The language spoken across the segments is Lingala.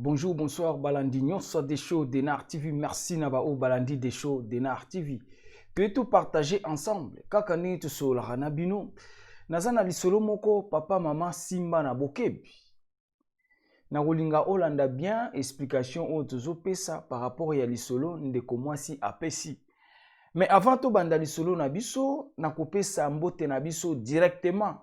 Bonjour, bonsoir, Balandi. Nous sommes des shows d'Enar TV. Merci Nabao Balandi des shows d'Enar TV. Que tout partager ensemble. Kakani tu so la hanabino. Nazana li solo moko papa mama simba na bokebi. Na rolinga Olanda bien explication au tozo pesa par rapport à li solo ndeko mwasi apesi. Mais avant to banda li solo na biso na kopesa mbote na biso directement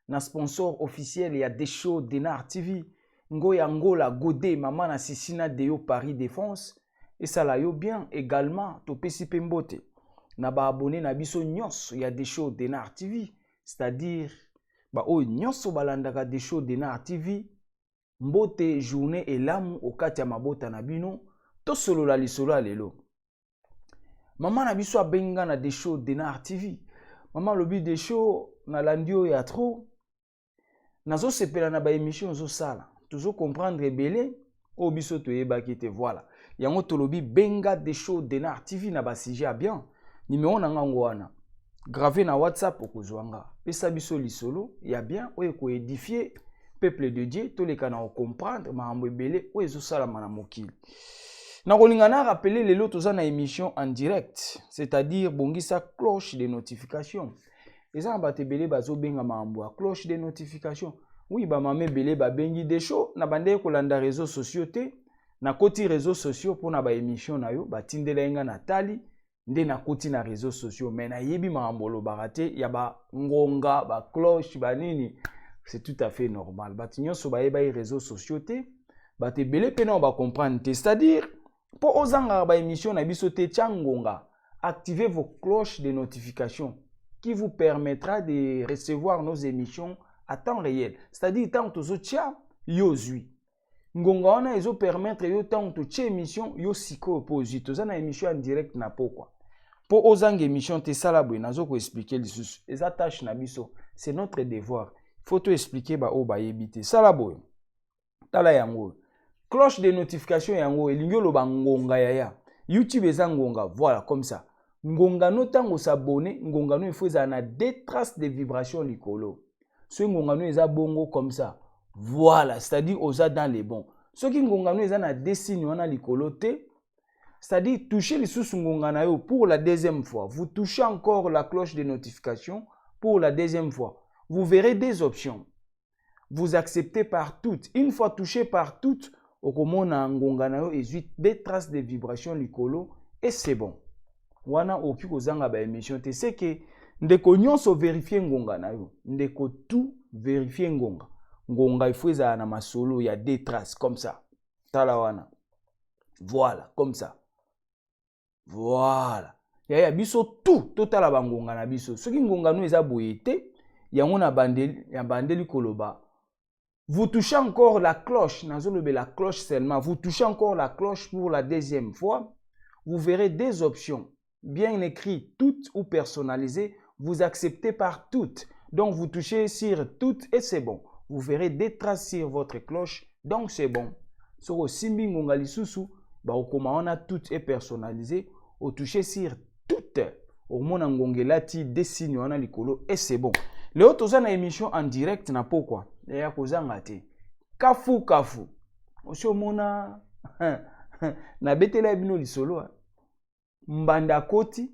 na sponsor officiel ya des shows d'Enar TV. Ngoya Ngola Godé maman na Sisina Deo Paris Défense et ça la yo bien également to pesi pembote na ba abonné na biso nyos ya des shows d'Enar TV, c'est-à-dire ba o nyos balandaka des shows d'Enar TV mbote journée et lamu okati ya mabota na bino to solo la lisolo alelo maman na biso abenga na des shows d'Enar TV maman lobi des shows na landio ya trop nazo sepela na ba émission zo sala toujours comprendre belé au biso to yeba ki te voilà yango tolobi benga des shows d'Enar TV na ba sujet bien numéro na ngango wana gravé na WhatsApp okozwanga pesa biso lisolo ya bien oye ko édifier peuple de Dieu to les kana comprendre maambo belé o ezo sala na mokili na kolinga na rappeler lelo toza na émission en direct, c'est-à-dire bongisa cloche de notification eza ba te belé bazo benga maambo a cloche de notification. Oui, ba mame belé ba bengi des shows na bande ko landa réseaux sociaux te na koti réseaux sociaux pour na ba émission na yo ba tindela inga na tali nde na koti na réseaux sociaux mais na yebi maambolo barate ya ba ngonga ba cloche ba nini c'est tout à fait normal ba tinyoso ba yeba réseaux sociaux te ba te belé pe na ba comprendre te, c'est-à-dire pour ozanga ba émission na biso te tchangonga activez vos cloches de notification qui vous permettra de recevoir nos émissions à temps réel, c'est-à-dire tant que tu yo zui ngonga wana ezo permettre yo tant que tu émission yo siko opposite toza na émission en direct na pourquoi pour ozanga émission te sala boy nazo ko expliquer lisusu eza tâche na biso, c'est notre devoir, faut te expliquer ba o ba yebite sala boy tala yango cloche de notification yango elingo lo ba ngonga ya YouTube eza ngonga voilà comme ça ngonga no tango s'abonner ngonga no il faut na des traces de vibration likolo. Ce ngongano eza bongo comme ça. Voilà, c'est-à-dire oza dans les bons. Ce qui ngongano eza na dessin wana likolo te, c'est-à-dire toucher les sous ngongana yo pour la deuxième fois. Vous touchez encore la cloche de notification pour la deuxième fois. Vous verrez des options. Vous acceptez par toutes. Une fois touché par toutes, okomona ngongana yo ezui des traces de vibration likolo et c'est bon. Wana oki kozanga ba émission te, c'est que ndeko nyonso vérifier ngonga na yo ndeko tout vérifier ngonga ngonga il faut za na masolo ya des traces comme ça tala wana voilà comme ça voilà ya biso tout totala bangonga na biso soki ngonga no eza boyete yango na bandeli koloba vous touchez encore la cloche nazolobe la cloche seulement vous touchez encore la cloche pour la deuxième fois vous verrez des options bien écrites toutes ou personnalisées. Vous acceptez par toutes. Donc, vous touchez sur toutes et c'est bon. Vous verrez des traces sur votre cloche. Donc, c'est bon. Sur le simbi ngongali susu, on a toutes et personnalisé. Au toucher sur toutes. Au mona ngongelati dessine wana likolo et c'est bon. Le autre na émission en direct na pourquoi? Ya kozanga te. Kafu kafu. Osho mona na betela bino lisolo. Mbanda koti.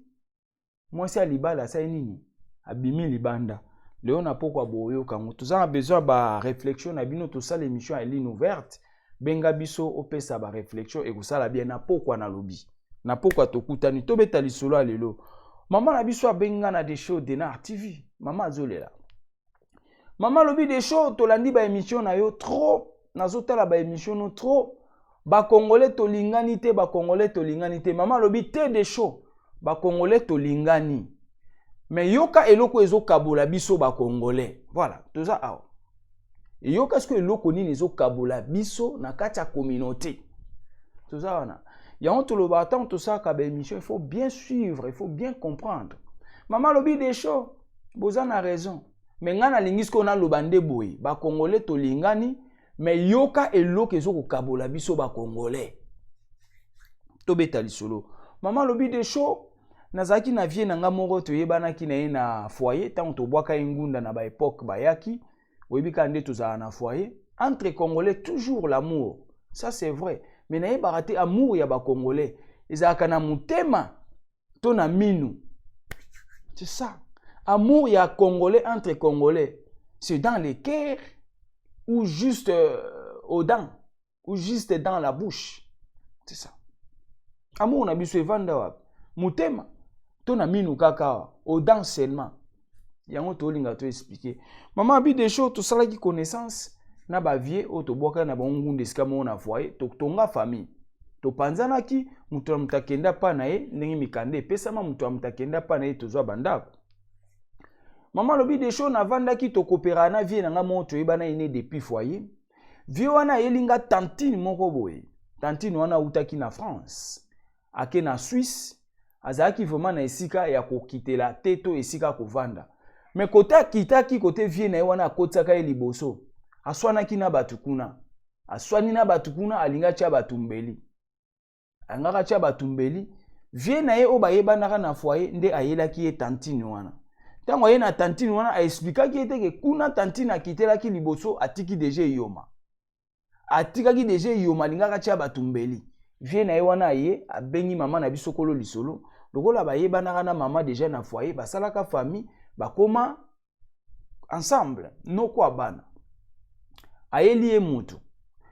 Moi c'est libala ça nini abimi libanda leo na pourquoi boyo kango tout ça a besoin ba réflexion na bino tout ça l'émission est ligne ouverte benga biso opesa ba réflexion et kusala bien na pourquoi na lobby na pourquoi tokutani to beta lisolo alelo maman na biso benga na des shows d'Enar TV maman azolela maman lobby des shows to landi ba émission na yo trop nazotala ba émission no trop ba congolais to lingani te maman lobby te des shows ba congolais to lingani mais yoka eloko ezo kabola biso ba congolais voilà tout ça Et yo qu'est-ce que eloko nini ezo kabola biso na kati ya communauté. Tout ça wana. Ya on to lo batan tout ça ka ba émission, il faut bien suivre, il faut bien comprendre. Maman lobi des choses, boza na raison. Mais ngana lingis ko na lobande boy, ba congolais to lingani, mais yoka eloko ezo ko kabola biso ba congolais. To betali solo. Maman lobi des choses, nazaki na vie na nga moko to yebana ki na ye na foyer, tant to boaka ingunda na ba époque ba yaki. Oui, quand on est en foyer, entre Congolais, toujours l'amour. Ça, c'est vrai. Mais il y a baraté amour, il y a Congolais. Ils ont un mutema, ton aminu. C'est ça. Amour, il y a Congolais entre Congolais. C'est dans les cœurs ou juste aux dents ou juste dans la bouche. C'est ça. Amour, on a besoin de vendre. Mutema, ton aminu kaka, aux dents seulement. Yango to linga to expliquer. Maman abi des choses to sala ki connaissance na ba vie o to boka na ba ngunde sika mo na foyer to tonga famille. To panzana ki mutu mutakenda pa na ye ndenge mikande pesa ma mutu mutakenda pa na ye to zwa bandako. Maman lobi des choses na vanda ki to coopérer na vie na nga mo to yebana ine depuis foyer. Vie wana yelinga tantine moko boye. Tantine wana utaki na France. Ake na Suisse. Azaki vraiment na esika ya kokitela teto esika kovanda. Mais côté kitaki côté vie na wana kotsaka liboso. Aswana kina batukuna. Aswani na batukuna alinga cha batumbeli. Angaka cha batumbeli. Vie na ye obayeba na foyer nde ayela ki ye tantine wana. Tango ye na tantine wana a expliquer ki ete ke kuna tantine akitela ki liboso atiki deje yoma. Atika ki deje yoma alinga cha batumbeli. Vie na ye wana ye abengi mama na biso kolo lisolo. Lokola bayeba na mama déjà na foyer basalaka famille bakoma ensemble noko abana ayeli ye mutu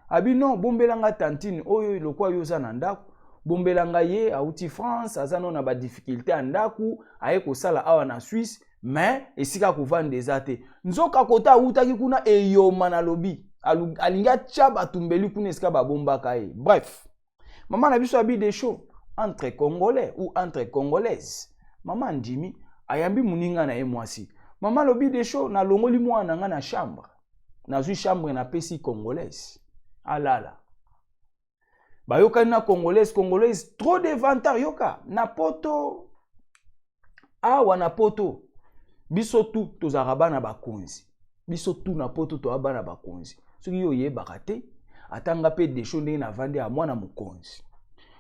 abi non bombelanga tantine oyo lokwa yo za na ndako bombelanga ye auti France azano na ba difficulté andaku aye ko sala awa na Suisse mais esika kovanda ezate nzoka kota utaki kuna eyoma na lobi alinga cha batumbeli kuna esika babombaka ye. Bref, maman na biso abi des choses entre Congolais ou entre Congolaises. Maman ndimi ayambi muninga na ye mwasi. Maman lobi des choses na longoli mwana nga na chambre. Na zui chambre na pesi Congolaise. Alala. Ba yoka na Congolaise trop de vantard yoka na poto. Awa na poto. Biso tu tozaraba na bakonzi. Biso tu na poto to abana bakonzi. Soki yo ye bakate atanga pe des choses na vande a mwana mukonzi.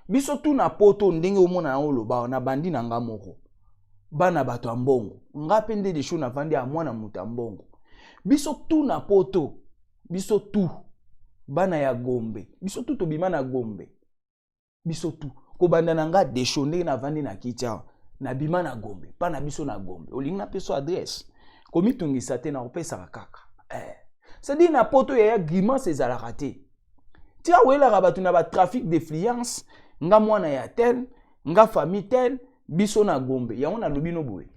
Biso tu na poto ndenge omona na oloba na bandi na nga moko. Bana bato ambongo. Nga pende de shona vandi a mwana mutambongo. Biso tu na poto. Biso tu. Bana ya Gombe. Biso tu tobima na Gombe. Biso tu. Ko banda na nga de shonde na vandi na kitia. Na bima na Gombe. Pa na biso na Gombe. Olingi na peso adresse. Komi tungisa te na opesa kaka. Ça dit na poto ya grimace ezalaka te. Tia wela rabatu na ba trafic d'influence. Nga mwana ya tel, nga famille tel, biso na Gombe. Ya on a lobino boy.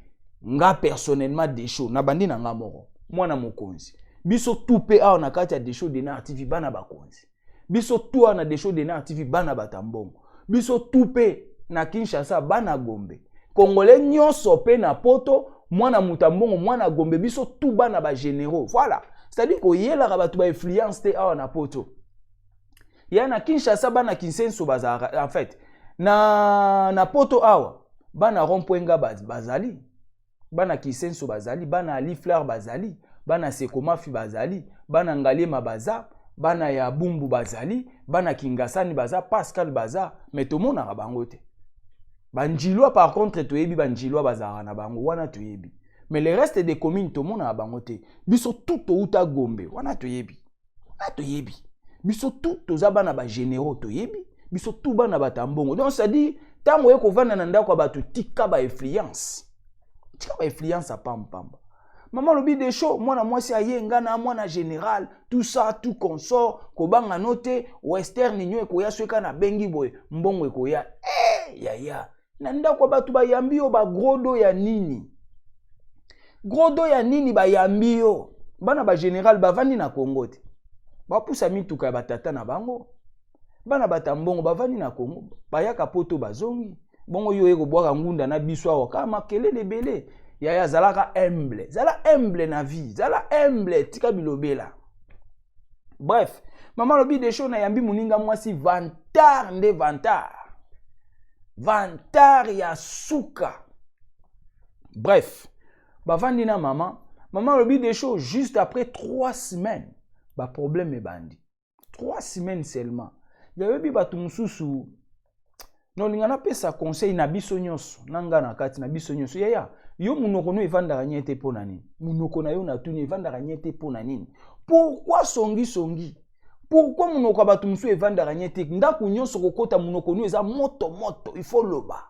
Nga personnellement des shows na bandi na nga moko. Mwana mokonzi. Biso tupe a na kati ya des shows de na TV bana bakonzi. Biso tu na des shows de na TV bana batambongo. Biso tupe na Kinshasa bana Gombe. Congolais nyonso pe na poto, mwana mutambongo, mwana Gombe, biso tu bana ba généraux. Voilà. C'est-à-dire ko yela rabatu ba influence te a na poto. Ya na Kinshasa bana Kinsenso bazara en fait na poto awa bana rompwenga bazali bana Kinsenso bazali bana Aliflar bazali bana Sekomafi bazali bana Ngalema baza bana ya Bumbu bazali bana Kingasani baza Pascal baza mais to mona bango te banjilwa par contre toyebi banjilwa bazara na bango wana toyebi mais le reste des communes to mona bango te biso tout uta Gombe wana toyebi biso tout tozaba na ba généraux toyebi biso tout bana batambongo donc ça dit tango yeko vanda na ndako ba tika ba influence a pamba maman lobi des shows mwana mwasi ayenga na mwana général tout ça tout consort ko banga note western nyo ekoya sweka na bengi boy mbongo ekoya ya na ndako ba tu ba yambio ba grodo ya nini ba yambio bana ba général ba vandi na Congo te. Bapusa mituka batata na bango. Bana batambongo bavani na Kongo. Bayaka poto bazongi. Bongo yo eko bwaka ngunda na biso awa kama kelele bele. Ya zalaka humble. Zala humble na vie. Zala humble tika bilobela. Bref, maman lobi des choses na yambi muninga mwasi vantar nde vantar. Vantar ya suka. Bref, bavandi na maman lobi des choses juste après 3 semaines. Ba problème est bandi. 3 semaines seulement. Yabebi batu mususu. Non lingana pesa conseil na biso nyonso. Nanga na kati na biso nyonso. Yaya, yo munoko no evandaka nyete pona nini? Munoko na yo na tuni evandaka nyete pona nini? Pourquoi songi? Pourquoi munoko batu musu evandaka nyete? Ndaku nyonso kokota munoko no eza moto, il faut loba.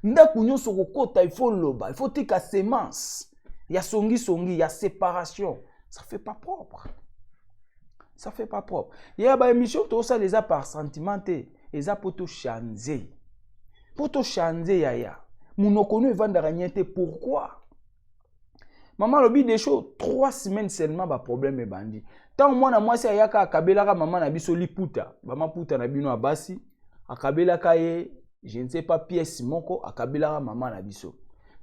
Ndaku nyonso kokota il faut loba, il faut tika semence. Ya songi, ya séparation. Ça fait pas propre. Ça fait pas propre. Il y a ba émission tout ça les a par sentimenté, les a poto changer. Poto changer yaya. Munoko no evandaka nyete pourquoi? Maman lobi des choses 3 semaines seulement ba problème est bandi. Tant moi na mwasi ayaka akabelaka maman na biso liputa. Mama puta na bino abasi akabelaka ye je ne sais pas pièce moko akabelaka maman na biso.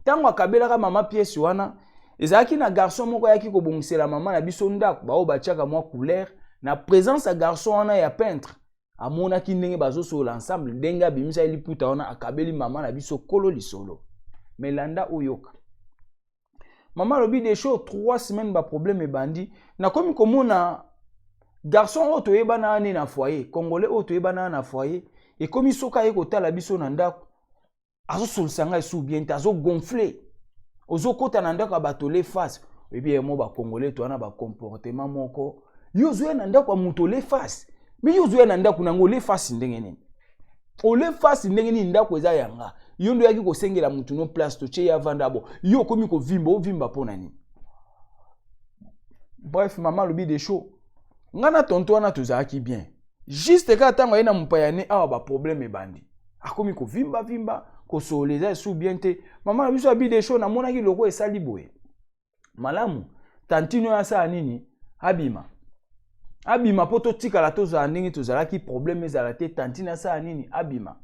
Tant akabelaka maman pièce wana ezaki na garçon moko yaki ko bongisela maman na biso ndako ba o batiaka mwa couleur na présence ya garçon wana ya peintre. Amona ki ndenge bazo solo ensemble ndenge abimisa liputa wana akabeli maman na biso kolo lisolo. Melanda oyoka. Maman lobi des choses 3 semaines ba problème bandi na komi komona garçon oto yebana ani na foyer congolais oto yebana na foyer et komi soka ye kotala biso na ndako azo solsanga sou bien azo gonfler ozo kota na ndako batole face et bien mo ba congolais to na ba comportement moko yo zo na ndako muto le face mais yo zo na ndako nango le face ndenge nini o le face ndenge nini ndako eza yanga yo ndo yaki kosengela mutu no place to che ya vanda bo yo komi ko vimba pona nini. Bref, maman lobi des choses ngana tonto wana tozaki bien juste ka tango ena mpayane awa ba problème ebandi akomi ko vimba ko soleza sou bien te maman lobi so abi des choses na monaki loko esali boye malamu tantino ya sa nini abima poto tikala toza ndingi tozalaki problème ezala te tantina sa nini abima.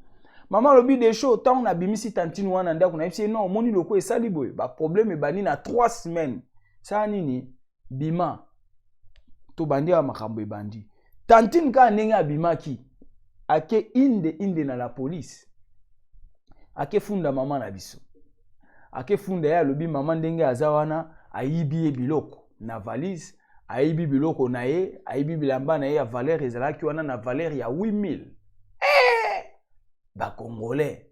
Maman lobi des choses tant on a bimisi tantine wana ndako na yebisi non moni loko esali boye ba problème ebani na 3 semaines sa nini bima to bandi ya makambo ebandi tantine ka ndenge abimaki ake inde na la police ake funda maman na biso ake funda ya lobi maman ndenge aza wana ayibi biloko na valise ayibi biloko na ye ayibi bilamba na ye ya valeur ezalaki wana na valeur ya 8000 ba congolais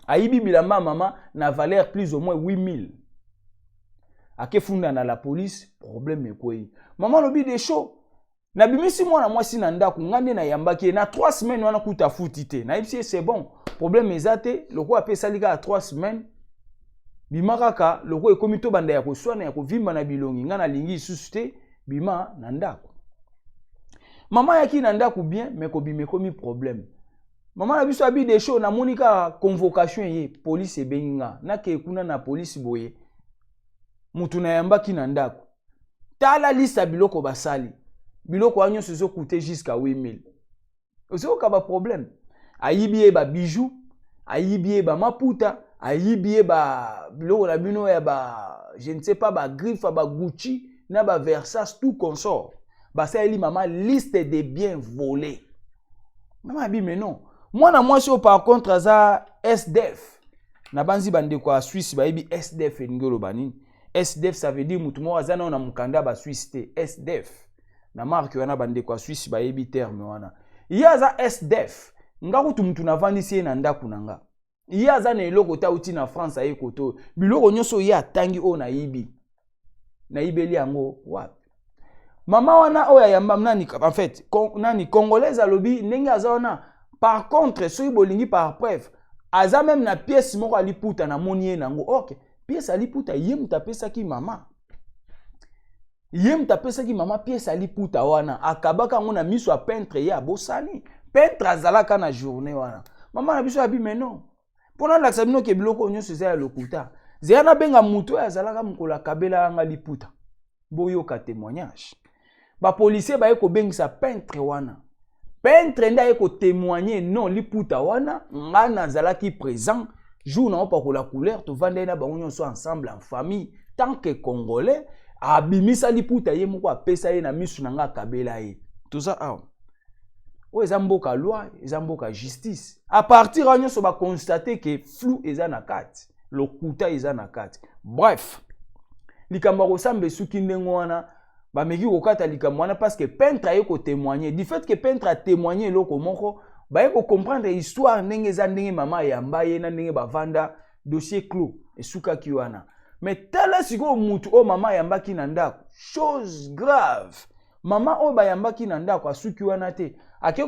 ayibi bilamba mama na valeur plus ou moins 8000 ake funda na la police problème ekoi maman lobi des choses na bimisi mwana mwasi na ndako ngande na yambaki na 3 semaines wana kuta futite na yebisi c'est bon problème ezate loko apesa lika à 3 semaines bima kaka loko ekomi to banda ya koswana ya kovimba na bilongi ngana lingi susute bima na ndako mama yaki na ndako bien mais ko bima komi problème. Maman a biso abi des choses na monika convocation ye police ebenga na ke kuna na police boye mutu na yambaki na ndako tala lista biloko basali biloko anyo sezo coûter jusqu'à 8000 ozo ka ba problème ayibiye ba bijoux ayibiye ba maputa ayibiye ba biloko na bino ya ba je ne sais pas ba griffe ba Gucci na ba Versace tout consort basali maman liste des biens volés. Maman abi mais non moi na moi sur par contre aza SDF na banzi bande kwa Suisse ba yebi SDF ngolo banini SDF ça veut dire mutu mo azana na mukanda ba Suisse te SDF na marque wana bande kwa Suisse ba yebi terme wana yaza SDF ngakutu mutu na vandisi na ndaku nanga yaza na eloko ta uti na France aye koto biloko nyoso ya tangi o na yibi na yibeli yango wapi mama wana oya yamba nani en fait nani congolaise alobi ndenge azana. Par contre, si vous voulez par preuve, aza même na pièce moko aliputa na monie nango. OK, pièce aliputa yem tapesa ki mama. Yem tapesa ki mama pièce aliputa wana. Akabaka ngona miso a peintre ya bosani. Peintre azalaka na journée wana. Mama na biso abi mais non. Pona la sabino ke biloko nyonso za lokuta. Zena benga muto azalaka mukola kabela nga liputa. Boyo ka témoignage. Ba policier ba yeko bengisa peintre wana. Peintre nda yeko témoigner non liputa wana ngana zalaki présent jour na pa ko la couleur to vanda na bango nyonso ensemble en famille tant que congolais abimisa liputa ye moko apesa ye na misu na nga kabela ye. Toza awa. O eza mboka loi, eza mboka justice. A partir de nyonso ba constater que flou eza na kati, lokuta eza na kati. Bref, likambo kosambe suki ndengo wana ba meki kokata likambo wana parce que peintre aye ko témoigner. Du fait que peintre a témoigné loko moko, ba ye ko comprendre histoire ndenge eza ndenge mama yamba ye na ndenge bavanda dossier clos esuka ki wana. Mais tala siko mutu o mama yamba ki na ndako, chose grave. Mama o ba yamba ki na ndako asuki wana te. Ake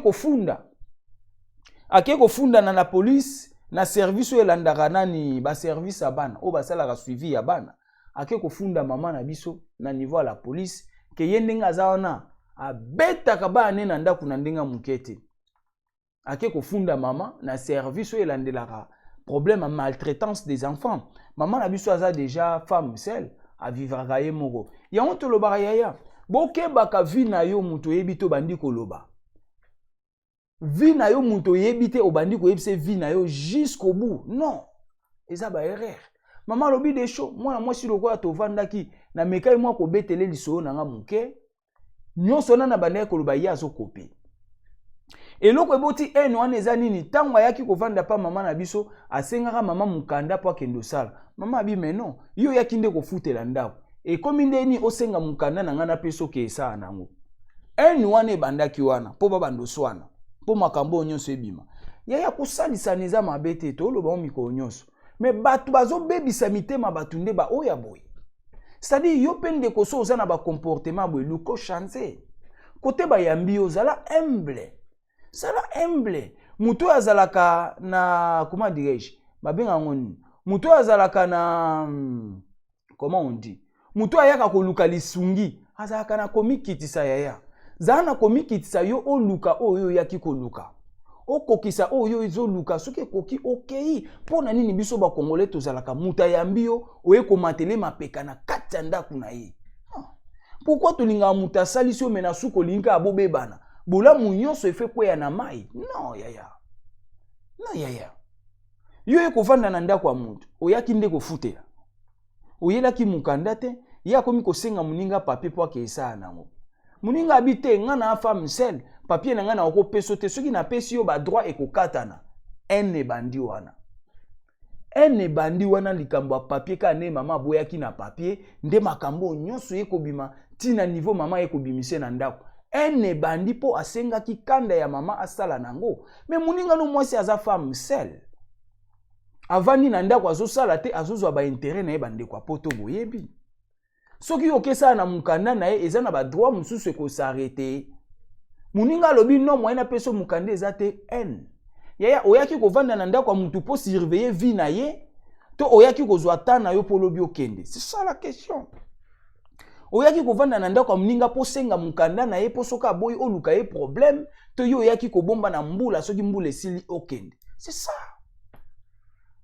kofunda na la police na service o elandaka nani ba service ya bana o basalaka suivi ya bana. Ake kofunda mama na biso na niveau ya la police ke ye ndenge aza wana abetaka bana na ndako na ndenge mukete. Ake kofunda mama na service o elandelaka problème à maltraitance des enfants. Maman na biso aza déjà femme seule a vivre gaye moko. Ya onto lobaka yaya. Boke baka vi na yo muto yebito bandi koloba. Vi na yo muto yebite obandi ko yebise vi na yo jusqu'au bout. Non. Eza ba erreur. Maman lobi de chaud. Moi si lokola to vandaki na mekai moi ko betele liso na nga muke. Nyonso na bande koloba ya zo kopi. Eloko eboti eno wana eza nini tango ayaki kovanda pa mama na biso asengaka mama mukanda po akendo sala. Mama abi meno yo yaki nde kofutela ndako. E komi ndeni osenga mukanda na nga na peso ke esa nango. Eno wana ebandaki wana po babandoso wana. Po makambo nyonso ebima. Yaya kosalisa neza mabete to loba o mikolo nyonso. Mais batu bazo bebisa mitema batu nde ba oya boy. C'est-à-dire yo pende koso oza na ba comportement boy luko chance. Kote ba yambi ozala humble. Sala humble. Muto azalaka na comment dirais-je? Babenga ngoni. Muto azalaka na comment on dit? Muto ayaka koluka lisungi. Azalaka na komikitisa yaya. Zana komikitisa yo oluka oyo yaki koluka. Okokisa oyo ezoluka soki koki okei. Pona nini biso ba Congolais tozalaka muta yambio oye komatele mapeka na kati ya ndako na ye. Pourquoi tolinga muta salisio mena suko linga abobebana? Bola munyonso efe kweya na mai. Non yaya. Non yaya. Yo ye kovanda na ndako ya mutu. Oyaki nde kofutela. Oyelaki mukanda te. Ya komi kosenga muninga papier po akesa nango. Muninga habite nga na femme seule. Papier na nga na oko peso te. Soki na pesi yo ba droit ekokatana. Ene bandi wana. Ene bandi wana likambo papier ka ne mama boyaki na papier. Nde makambo nyonso ye kobima. Tina niveau mama ye kobimise na ndako. Ene bandi po asenga ki kanda ya mama asala nango. Mais muninga no mwasi aza femme seule. Avani na ndako azosala te azozwa ba intérêt na ye bande kwa poto boyebi. Soki okesa na mukanda na ye eza na ba droit mususu ko s'arrêter. Muninga lobi no moyena peso mukanda eza te en. Yaya oyaki kovanda na ndako mutu po surveiller vie na ye to oyaki kozwa ta na yo po lobi okende. C'est ça la question. Oyaki kovanda na ndako muninga po senga mukanda na ye po soka boy oluka ye problème to yo oyaki kobomba na mbula soki mbula esili okende. C'est ça.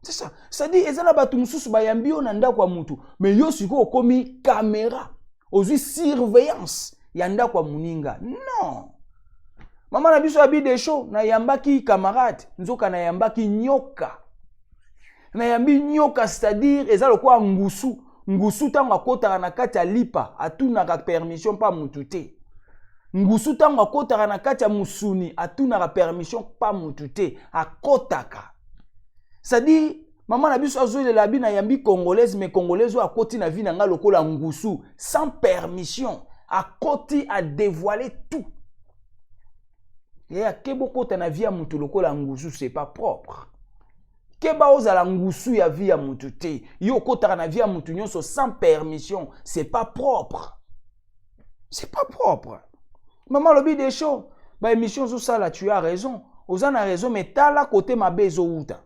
C'est ça. C'est-à-dire, ils ont battu mususu bayambi on anda kwa mutu. Mais yo siko komi caméra. Ozui surveillance. Yanda kwa muninga. Non. Mama na biso abi de show. Na yambaki camarade. Nzoka na yambaki nyoka. Na yambi nyoka, c'est-à-dire, ils ont quoi ngusu. Ngusu tango akota na kati ya lipa. Atuna permission pa mutute. Ngusu tango akota na kati ya musuni. Atuna permission pa mutute. Akotaka. C'est-à-dire, maman na biso azole la bi na yambi congolaise, mais congolaise a koti na vi na nga lokola ngusu, sans permission, a koti a dévoilé tout. Et a kebo kota na vi ya mutu lokola ngusu, c'est pas propre. Keba ozala ngusu ya vi ya mutu te, yo kota na vi ya mutu nyonso sans permission, c'est pas propre. C'est pas propre. Maman lobi des choses, ba émission zo ça là, tu as raison. Ozana a raison, mais tala côté ma bezo uta.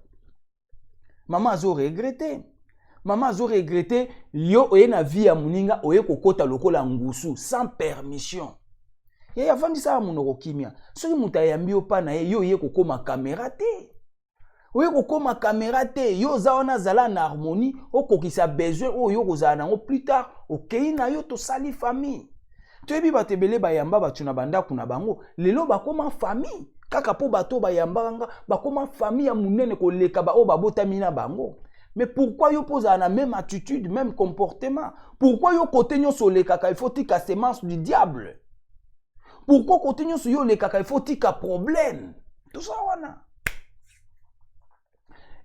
Maman a regretté. Maman a regretté. Yo oye na vie ya muninga oye kokota lokola ngusu sans permission. Ya avandi sa munoko kimia. Soki muta yambi opa na ye yo oye kokoma caméra te. Oye kokoma caméra te. Yo zaona zala na harmonie okokisa besoin oyo kozala nango plus tard okei na yo to sali famille. Toyebi batebele bayamba batuna banda kuna bango lelo bakoma famille. Kaka po bato bayambanga bakoma famille ya munene koleka ba o babotami na bango. Mais pourquoi yo pose la même attitude, même comportement? Pourquoi yo côté nyo sur les kaka il faut tika semence du diable? Pourquoi côté nyo sur yo les kaka il faut tika problème? Tout ça wana.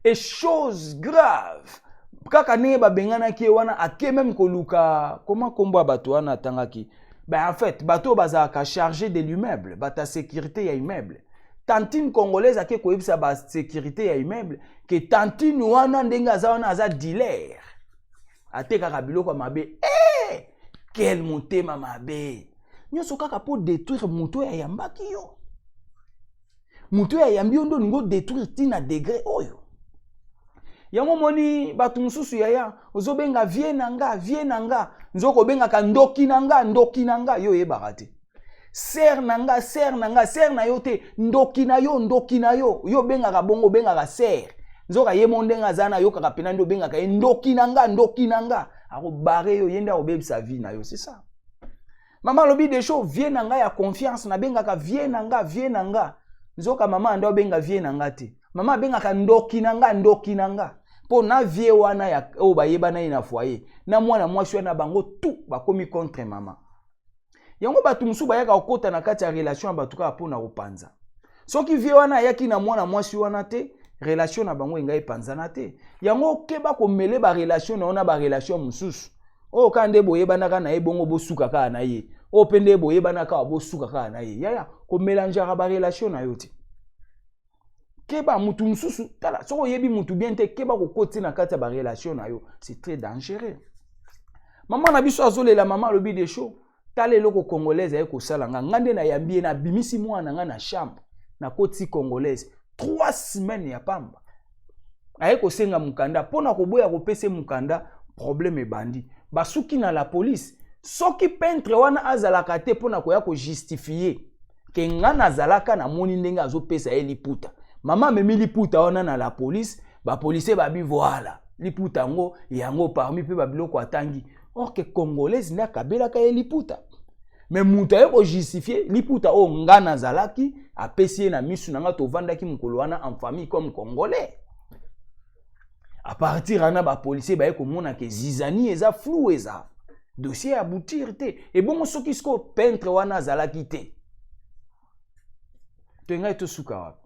Et chose grave, kaka ne ba bengana ki wana ake même koluka comment kombo bato wana tangaki. Ben en fait, bato bazaka chargé de l'immeuble, bata sécurité ya immeuble. Tantine congolaise ake koyebisa ba sécurité ya immeuble que tantine wana ndenga za wana aza dealer. Ateka kabilo kwa mabe. Quel motema mabe. Nyoso kaka po détruire moto ya yambaki yo. Moto ya yambi ndo ngo détruire tina degré oyo. Yango moni batu mususu yaya ozobenga vie nanga nzoko benga ka ndoki nanga yo yebaka te. Ser na yo te ndoki na yo yo benga ka bongo benga ka ser nzoka ye mondenga zana yo kaka pena ndo benga ka ndoki nanga ako bare yo yenda obebisa vie na yo, c'est ça. Maman lobi des choses vie nanga ya confiance na benga ka vie nanga nzoka mama ndo benga vie nanga te mama benga ka ndoki nanga po na vie wana ya o bayeba na ina foyer na mwana mwasi na bango tout bakomi contre mama. Yango batu musu bayaka okota na kati ya relation batuka pona opanza. Soki vie wana yaki na mwana mwasi wana te, relation na bango inga epanzana te. Yango keba ko mele ba relation na ona ba relation mususu. O kande boyeba na na ebongo bosuka ka na ye. O pende boyeba na ka bosuka ka na ye. Yaya ko mélanger ba relation na yo te. Keba mutu mususu tala soko yebi mutu bien te keba ko koti na kati ya ba relation na yo, c'est très dangereux. Maman na biso azolela mama lobi des choses. Tale loko congolaise aye ko sala ngande na yambie na bimisi mwana nga na chambre na koti congolaise 3 semaines ya pamba aye ko senga mukanda pona ko boya ko pese mukanda problème ebandi basuki na la police soki peintre wana azalaka te pona ko ya ko justifier ke ngana azalaka na moni ndenga azo pesa ye liputa mama memi liputa wana na la police ba policier babi voilà liputa ngo yango parmi pe babiloko atangi. Or que congolaise n'a kabela ka liputa. Mais muta yo justifier liputa o ngana zalaki apesi na misu nanga to vandaki mukolo wana en famille comme congolais. À partir ana ba policier ba ko mona ke zizani eza flou eza. Dossier aboutir te. Et bon soki sko peintre wana zalaki te. To ngai to suka.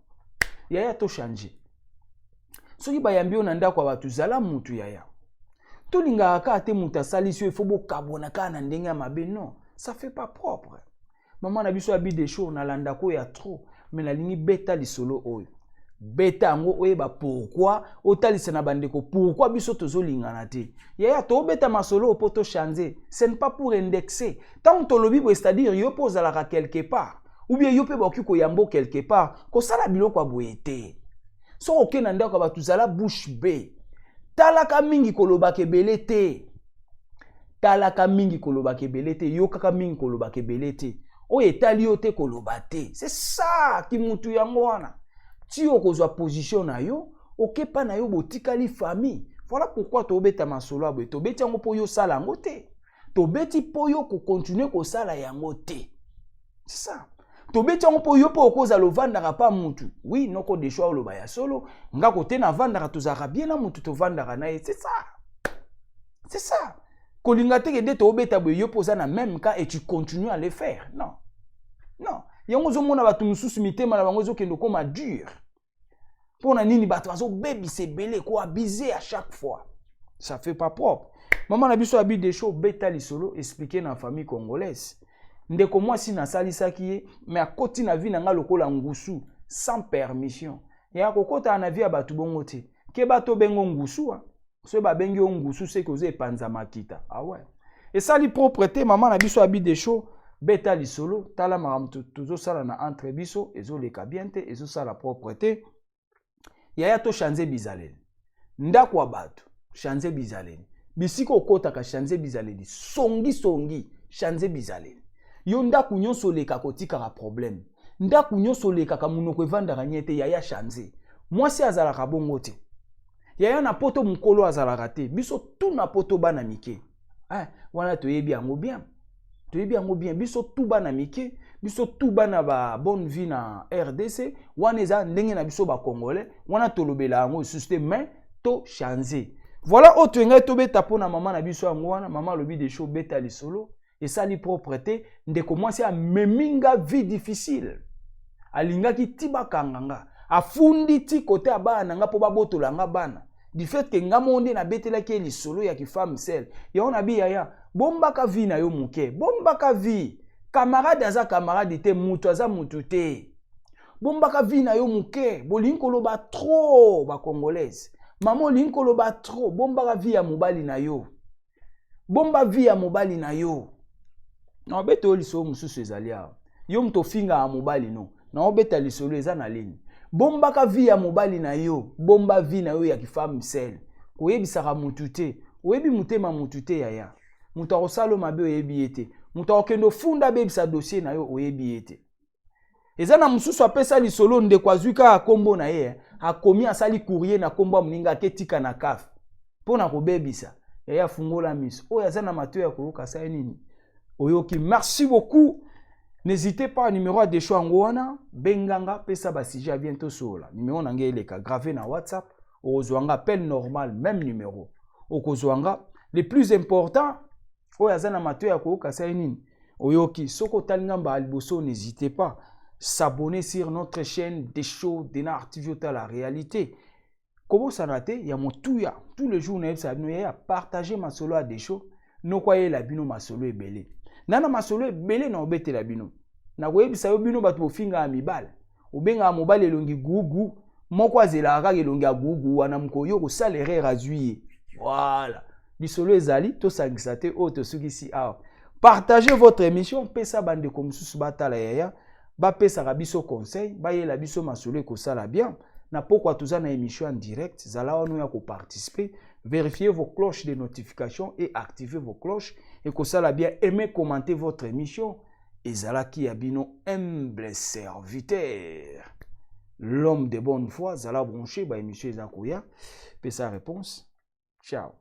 Yaya to changer. Soki ba yambi ona ndako ba tuzala mutu yaya. Tolinga ka te muta salisio ifo bo kabona ka na ndenga mabe non, ça fait pas propre. Maman na biso abi des choses na landa ko ya trop, mais la lingi beta lisolo oyo. Beta ngo oyeba pourquoi otalisa na bandeko pourquoi biso tozolingana te. Yaya to beta masolo po to changer, ce n'est pas pour indexer. Tant to lobi c'est-à-dire yo pose la quelque part ou bien yo pe ba ko yambo quelque part, ko sala biloko aboyete. So okena ndako ba tuzala bouche bée. Talaka mingi koloba kebele te. Talaka mingi koloba kebele te. Yokaka mingi koloba kebele te. O etali yo te koloba te. C'est ça ki mutu yango wana. Ti yo kozwa position na yo, okepa na yo botikali famille. Voilà pourquoi to beta masolo abo. To beti yango po yo sala yango te. To beti po yo ko continuer ko sala yango te. C'est ça. To beti yango po yo po koza lo vandaka pa mutu. Oui, noko de choix lo baya solo. Nga kote na vandaka tozaka bien na mutu to vandaka na ye. C'est ça. C'est ça. Kolinga te de to beta bo yo poza na même cas et tu continues à le faire. Non. Non. Yango zo mona batu mususu mitema na bango zo kendo koma dur. Pona nini batu bazo baby se belé ko abuser à chaque fois. Ça fait pas propre. Maman na biso abi des choses beta li solo expliquer na famille congolaise. Ndeko mwasi na salisaki ye mais akoti na vie na nga lokola ngusu sans permission. Ya kokota na vie ya batu bongo te. Ke bato bengo ngusu a. So ba bengi o ngusu se koze panza makita. Ah ouais. Et ça li propreté maman na biso abi des choses beta li solo tala maram tuzo sala na entre biso ezo leka bien te ezo sala propreté. Yaya to chanze bizaleli. Ndako wa batu chanze bizaleli. Bisiko kota ka chanze bizaleli. Songi chanze bizaleli. Yo ndaku nyonso leka kotika ka problème. Ndaku nyonso leka ka munoko evandaka nyete yaya chanze. Mwasi azalaka bongo te. Yaya na poto mukolo azalaka te. Biso tout na poto bana mike. Wana toyebi yango bien. Toyebi yango bien. Biso tout bana mike. Biso tout bana ba bonne vie na RDC. Wana eza ndenge na biso ba congolais. Wana tolobela yango système mais to changer. Voilà autre ngai to beta pona maman na biso ngwana maman lobi des shows beta li solo et ça li propreté de commencer à meminga vie difficile. Alingaki tiba kanganga afundi ti côté abana nga po babotola nga bana. Du fait que nga monde na betela ki li solo ya ki femme seule. Ya on abi ya bombaka vie na yo muke, bombaka vie. Camarade aza camarade te mutu aza mutu te. Bombaka vie na yo muke, bolinkolo ba trop ba congolaise. Maman linkolo ba trop, bombaka vie ya mobali na yo. Bomba vie ya mobali na yo. Na obeta yo lisolo mususu ezali awa. Yo mto finga ya mobali no. Na obeta lisolo eza na lini. Bombaka vie ya mobali na yo, bomba vie na yo ya ki femme seule. Koyebisaka mutu te, oyebi mutema mutu te yaya. Mutu akosala mabe oyebi ete. Mutu akokendo funda bebisa dossier na yo oyebi ete. Eza na mususu apesa lisolo ndeko azwika akombo na ye, akomi asali courrier na kombo muninga aketika na CAF. Pona kobebisa, yaya fungola miso. Oyo aza na mato ya koyoka sa nini? Oyoki, merci beaucoup. N'hésitez pas, numéro de choix ngwana, benganga, pesa basije à bientôt sola. Numéro nange eleka, gravé na WhatsApp, ozwanga appel normal, même numéro. Okozwanga, le plus important, oyazana mato ya koyoka sa nini. Oyoki, soko talingamba alboso, n'hésitez pas, s'abonner sur notre chaîne des shows de Nartivio à la réalité. Comment ça n'a été? Il y a mon touya, tous les jours, on a partagé ma solo à des shows, non croyez la bino ma solo est belé. Nana masolo belé na obete la bino. Na koyebisa yo bino bato bofinga ya mibale. Obenga mobale elongi gugu, moko azela kaka elongi ya gugu wana mkoyo ko salere razui. Voilà. Bisolo ezali to sangisa te o to sukisi awa. Partagez votre émission pesa bande comme susu batala yaya. Ba pesa ka biso conseil, ba yela biso masolo ko sala bien. Na pourquoi tuza na émission en direct, zala wanu ya ko participer. Vérifiez vos cloches de notification et activez vos cloches. Et que ça l'a bien aimé commenter votre émission. Et Zala qui a bino humble serviteur. L'homme de bonne foi, Zala bronché, bah émission Ezakouya. Puis sa réponse. Ciao.